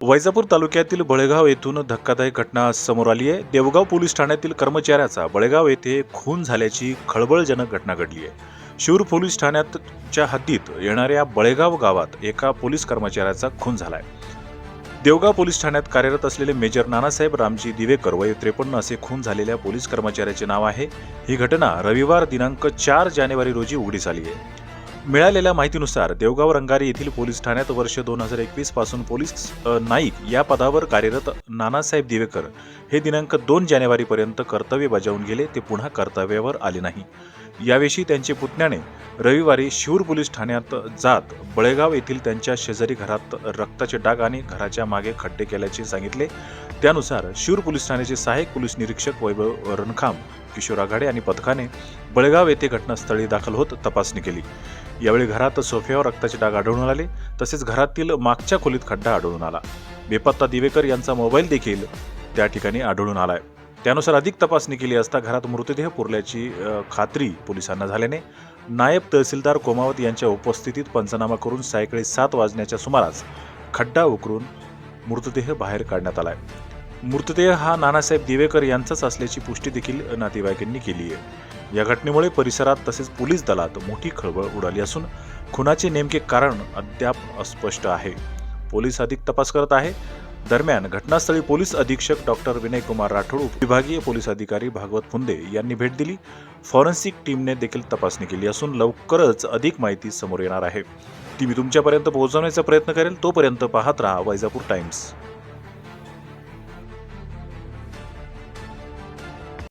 वैजापूर तालुक्यातील बळेगाव येथून धक्कादायक घटना समोर आली आहे। देवगाव पोलीस ठाण्यातील कर्मचाऱ्याचा बळेगाव येथे खून झाल्याची खळबळजनक घटना घडली आहे। शिरूर पोलीस ठाण्याच्या हद्दीत येणाऱ्या बळेगाव गावात एका पोलीस कर्मचाऱ्याचा खून झालाय। देवगाव पोलीस ठाण्यात कार्यरत असलेले मेजर नानासाहेब रामजी दिवेकर वय 53 असे खून झालेल्या पोलीस कर्मचाऱ्याचे नाव आहे। ही घटना रविवार दिनांक 4 जानेवारी रोजी उघडीस आली आहे। मिळालेल्या माहितीनुसार देवगाव रंगारी येथील पोलीस ठाण्यात वर्ष 2021 पासून पोलीस नाईक या पदावर कार्यरत नानासाहेब दिवेकर हे दिनांक 2 जानेवारी पर्यंत कर्तव्य बजावून गेले। ते पुन्हा कर्तव्यावर आले नाही। याविषयी त्यांचे पुतण्याने रविवारी शिरूर पोलीस ठाण्यात जात बळेगाव येथील त्यांच्या शेजारी घरात रक्ताचे डाग आणि घराच्या मागे खड्डे केल्याचे सांगितले। त्यानुसार शिरूर पोलीस ठाण्याचे सहाय्यक पोलीस निरीक्षक वैभव रणखाम, किशोर आघाडे आणि पथकाने बळेगाव येथे घटनास्थळी दाखल होत तपासणी केली। यावेळी घरात सोफ्यावर रक्ताचे डाग आढळून आले, तसेच घरातील मागच्या खोलीत खड्डा आढळून आला। बेपत्ता दिवेकर यांचा मोबाईल देखील त्या ठिकाणी आढळून आलाय। त्यानुसार अधिक तपासणी केली असता घरात मृतदेह पुरल्याची खात्री पोलिसांना झाल्याने नायब तहसीलदार कोमावत यांच्या उपस्थितीत पंचनामा करून सायंकाळी 7 वाजण्याच्या सुमारास खड्डा उकरून मृतदेह बाहेर काढण्यात आलाय। मृतदेह हा नानासाहेब दिवेकर यांचाच असल्याची पुष्टी देखील नातेवाईकांनी केली आहे। या घटनेमुळे परिसरात तसेच पोलीस दलात मोठी खळबळ उडाली असून खुनाचे नेमके कारण अद्याप अस्पष्ट आहे। पोलीस अधिक तपास करत आहे। दरम्यान घटनास्थळी पोलीस अधीक्षक डॉक्टर विनय कुमार राठोड, उपविभागीय पोलीस अधिकारी भागवत फुंदे यांनी भेट दिली। फॉरेन्सिक टीमने देखील तपासणी केली असून लवकरच अधिक माहिती समोर येणार आहे। ती मी तुमच्यापर्यंत पोहोचवण्याचा प्रयत्न करेल। तोपर्यंत पाहत राहा वैजापूर टाइम्स।